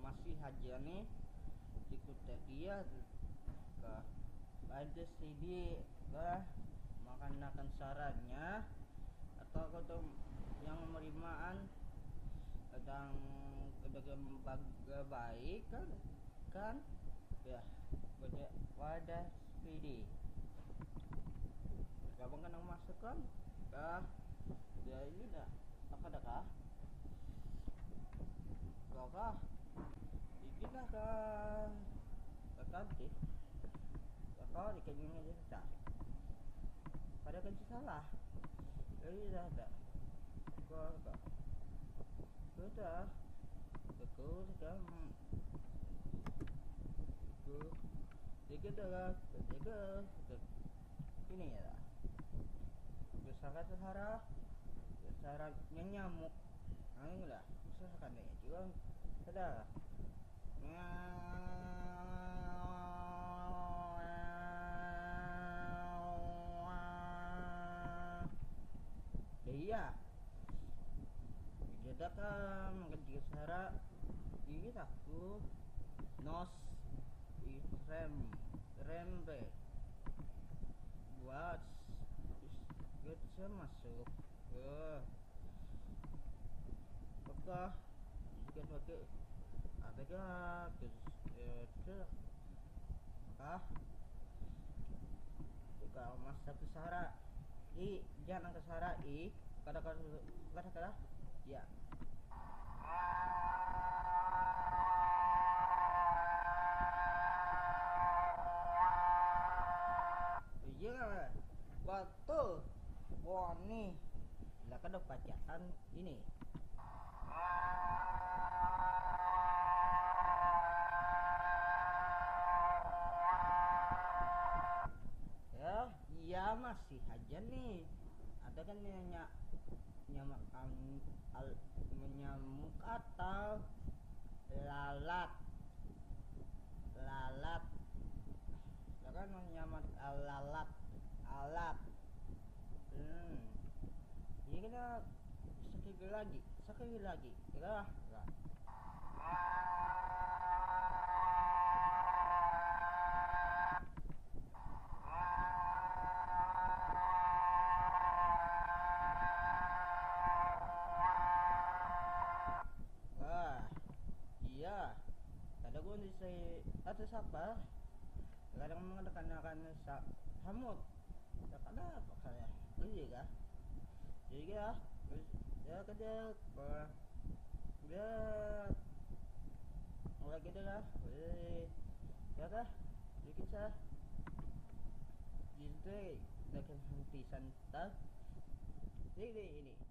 masih aja nih ikut dia ke ada CD makan sarannya atau kau yang merimaan kadang kadang baik kan ya wadah CD gabung kan yang masukkan kah ya ini dah apa kah kau kah ini dah ke kantin kau dikanyang aja tak pada kan salah jadi dah tak kau sudah aku sekarang aku dikit dah ini ya besarannya nyamuk enggak susah kan ya juga ada iya kita kan mengerti suara ini aku nos rembe buat kita masuk ke apakah jika pakai apakah ke ah kalau masa ke Sahara jangan ke Sahara kata ya iya betul nih lah kan bacaan ini ya iya masih aja nih ada kan menyamuk atau lalat ya kan menyamuk alat ini kita sekali lagi ya iya ada gue di atas apa kadang mengadakan hamut ya kada apa kayak iya kah jadi ya kada dia mulai kita lah ya kah jadi kita jadi dengan henti santai ini